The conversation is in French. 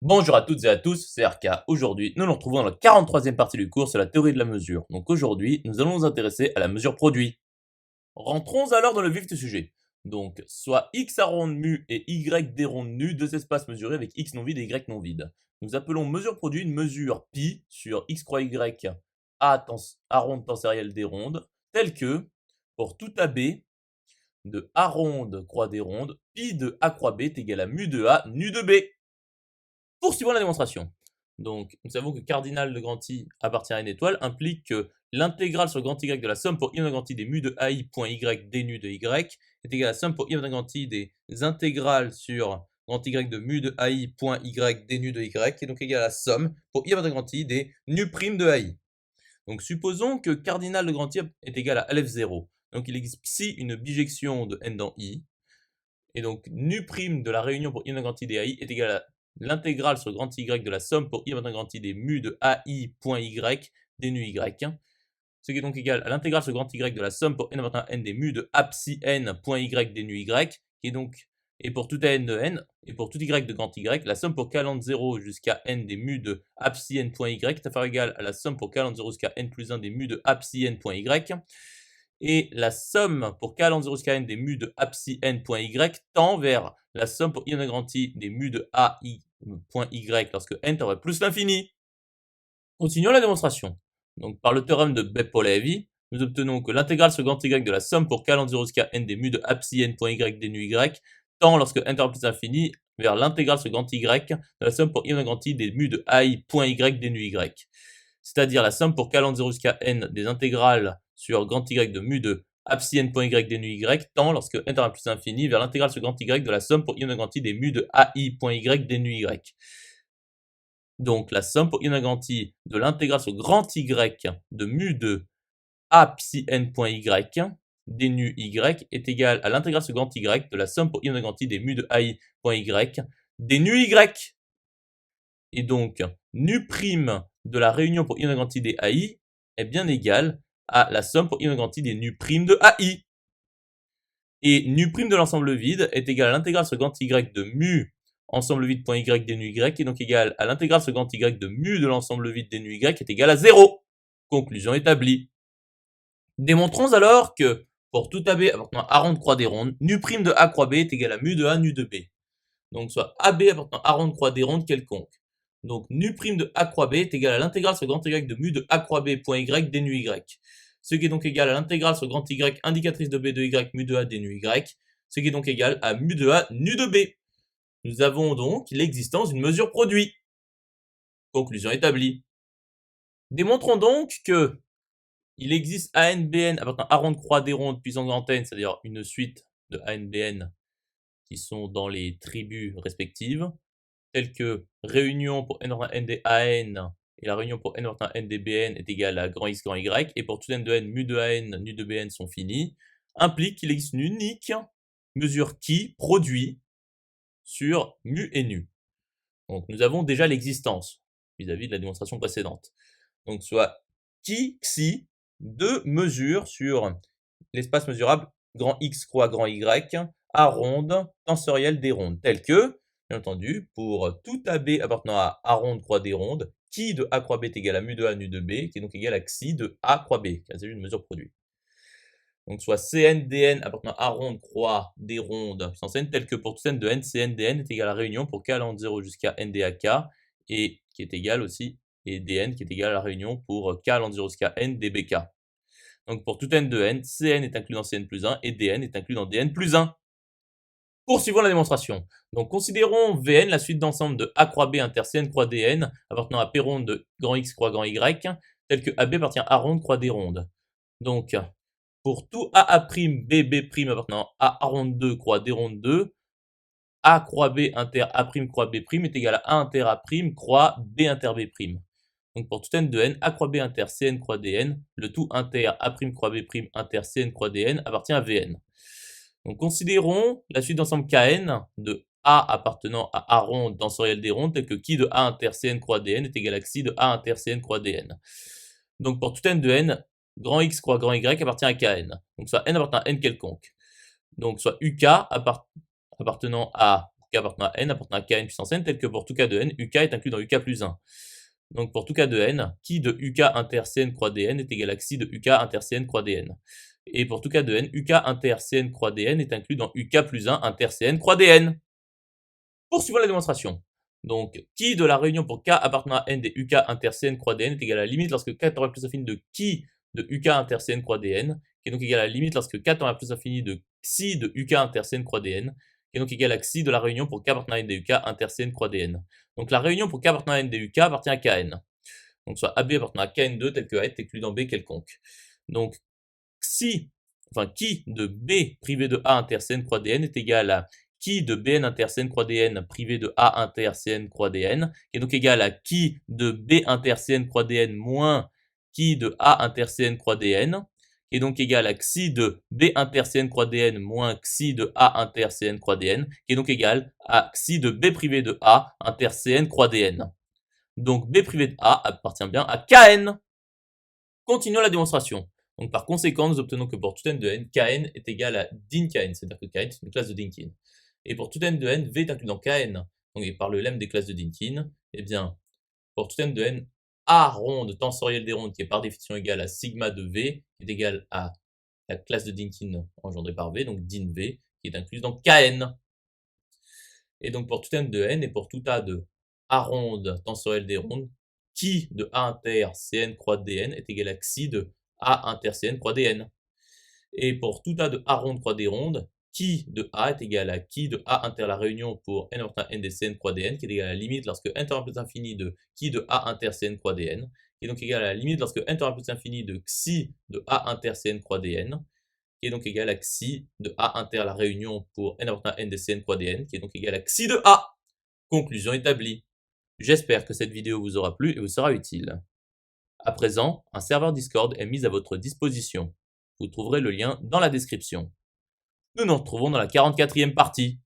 Bonjour à toutes et à tous, c'est RK. Aujourd'hui, nous nous retrouvons dans la 43e partie du cours sur la théorie de la mesure. Donc aujourd'hui, nous allons nous intéresser à la mesure produit. Rentrons alors dans le vif du sujet. Donc, soit x à ronde mu et y des rondes nu, deux espaces mesurés avec x non vide et y non vide. Nous appelons mesure produit une mesure pi sur x croix y à ronde tensorielle des rondes, telle que, pour tout AB de a ronde croix des rondes, pi de a croix b est égal à mu de a nu de b. Poursuivons la démonstration. Donc, nous savons que cardinal de grand I appartient à une étoile implique que l'intégrale sur grand Y de la somme pour I grand I des mu de AI point Y d nu de Y est égale à la somme pour I grand I des intégrales sur grand Y de mu de AI point Y d nu de Y est donc égale à la somme pour I grand I des nu prime de AI. Donc, supposons que cardinal de grand I est égal à Lf0. Donc, il existe psi une bijection de n dans I. Et donc, nu prime de la réunion pour I grand I des AI est égal à l'intégrale sur grand Y de la somme pour I grand I des mu de AI.Y des nu Y, ce qui est donc égal à l'intégrale sur grand Y de la somme pour n des mu de A psi n.Y des nu Y, qui est donc, et pour tout n de n, et pour tout Y de grand Y, la somme pour k lambda 0 jusqu'à n des mu de A psi n.Y est à faire égal à la somme pour k lambda 0 jusqu'à n plus 1 des mu de A psi n.Y, et la somme pour k lambda 0 jusqu'à n des mu de A psi n.Y tend vers la somme pour I grand I des mu de AI.Y lorsque n tend vers plus l'infini. Continuons la démonstration. Donc, par le théorème de Beppe-Pauli, nous obtenons que l'intégrale sur grand Y de la somme pour k lambda 0 jusqu'à n des mu de A psi n.Y des nu Y tend lorsque n tend vers plus l'infini vers l'intégrale sur grand Y de la somme pour I grand I des mu de AI.Y des nu Y. C'est-à-dire la somme pour k lambda 0 jusqu'à n des intégrales sur grand Y de mu de A psi n.Y des nu Y tend lorsque n tend vers plus l'infini vers l'intégrale sur grand Y de la somme pour I grand I des mu de AI.Y des nu Y. Donc la somme pour I grand I de l'intégrale sur grand Y de mu de A psi n.Y des nu Y est égale à l'intégrale sur grand Y de la somme pour I grand I des mu de AI.Y des nu Y. Et donc, nu prime de la réunion pour I grand I des AI est bien égal à la somme pour I grand I des nu prime de AI. Et nu prime de l'ensemble vide est égal à l'intégrale sur grand Y de mu ensemble vide point Y des nu Y est donc égal à l'intégrale sur grand Y de mu de l'ensemble vide des nu Y est égal à 0. Conclusion établie. Démontrons alors que pour tout AB appartenant à ronde croix des rondes, nu prime de A croix B est égal à mu de A nu de B. Donc soit AB appartenant à ronde croix des rondes quelconque. Donc nu prime de A croix B est égal à l'intégrale sur grand Y de mu de A croix B point Y des nu Y. Ce qui est donc égal à l'intégrale sur grand Y indicatrice de B de Y mu de A des nu Y. Ce qui est donc égal à mu de A nu de B. Nous avons donc l'existence d'une mesure produit. Conclusion établie. Démontrons donc que il existe ANBN appartenant à ronde croix des rondes puissance grand N, c'est-à-dire une suite de ANBN qui sont dans les tribus respectives, telles que réunion pour n n des AN et la réunion pour n n des BN est égale à grand X grand Y, et pour tout n de n, mu de AN, nu de BN sont finis, implique qu'il existe une unique mesure qui produit sur mu et nu. Donc nous avons déjà l'existence vis-à-vis de la démonstration précédente. Donc soit qui, xi, deux mesures sur l'espace mesurable grand X croix grand Y à ronde tensorielle des rondes, telles que, bien entendu, pour tout AB appartenant à A ronde croix des rondes, qui de A croix B est égal à mu de A nu de B, qui est donc égal à xi de A croix B, car il s'agit d'une mesure produit. Donc soit CN-DN appartenant à ronde croix des rondes puissance n, tel que pour tout n de n, CN-DN est égal à la réunion pour k lambda 0 jusqu'à n DAK, et qui est égal aussi, et DN qui est égal à la réunion pour k lambda 0 jusqu'à n DBK. Donc pour tout n de n, Cn est inclus dans Cn plus 1 et Dn est inclus dans Dn plus 1. Poursuivons la démonstration. Donc considérons Vn la suite d'ensemble de A croix B inter Cn croix Dn appartenant à P ronde de grand X croix grand Y, tel que AB appartient à ronde croix des rondes. Donc pour tout AA', appartenant à A ronde 2 croix D ronde 2, A croix B inter A' croix B' est égal à A inter A' croix B inter B'. Donc pour tout n de n, A croix B inter Cn croix Dn, le tout inter A' croix B' inter Cn croix Dn appartient à Vn. Donc considérons la suite d'ensemble Kn de A appartenant à A ronde tensorielle des rondes, tel que qui de A inter Cn croix Dn est égal à xi de A inter Cn croix Dn. Donc pour tout n de n, grand X croix grand Y appartient à Kn. Donc soit n appartient à n quelconque. Donc soit UK appartenant à k appartenant à n appartenant à kn puissance n, tel que pour tout k de n, uk est inclus dans uk plus 1. Donc pour tout k de n, qui de uk inter cn croix dn est égal à xi de uk inter cn croix dn. Et pour tout k de n, uk inter cn croix dn est inclus dans uk plus 1 inter cn croix dn. Poursuivons la démonstration. Donc, qui de la réunion pour k appartenant à n des uk inter cn croix dn est égal à la limite lorsque k tend vers plus infini de qui de uk inter cn croix dn, qui est donc égal à la limite lorsque k tend vers plus infini de xi de uk inter cn croix dn, qui est donc égal à xi de la réunion pour k appartenant à n des uk inter cn croix dn. Donc la réunion pour k appartenant à n des uk appartient à kn. Donc soit AB appartenant à kn2 tel que A est inclus dans B quelconque. Donc qui de B privé de A inter cn croix dn est égal à qui de Bn inter cn croix dn privé de A inter cn croix dn, qui est donc égal à qui de B inter cn croix dn moins qui de A inter cn croix dn, qui est donc égal à xi de B inter cn croix dn moins xi de A inter cn croix dn, qui est donc égal à xi de B privé de A inter cn croix dn. Donc B privé de A appartient bien à Kn. Continuons la démonstration. Donc par conséquent, nous obtenons que pour tout n de n, Kn est égal à din Kn, c'est-à-dire que Kn c'est une classe de Dynkin. Et pour tout n de n, V est inclus dans Kn, donc et par le lemme des classes de Dynkin, eh bien, pour tout n de n, A ronde tensorielle des rondes qui est par définition égal à sigma de V est égal à la classe de Dynkin engendrée par V, donc din V, qui est incluse dans Kn. Et donc pour tout n de n et pour tout A de A ronde tensorielle des rondes, qui de A inter Cn croix dn est égal à xi de A inter Cn croix dn. Et pour tout A de A ronde croix des rondes, qui de A est égal à qui de A inter la réunion pour n appartenant à n des Cn croix dn, qui est égal à la limite lorsque n tend vers plus infini de qui de A inter Cn croix dn, qui est donc égal à la limite lorsque n tend vers plus infini de xi de A inter Cn croix dn, qui est donc égal à xi de A inter la réunion pour n appartenant à n des Cn croix dn, qui est donc égal à xi de A. Conclusion établie. J'espère que cette vidéo vous aura plu et vous sera utile. À présent, un serveur Discord est mis à votre disposition. Vous trouverez le lien dans la description. Nous nous retrouvons dans la 44e partie.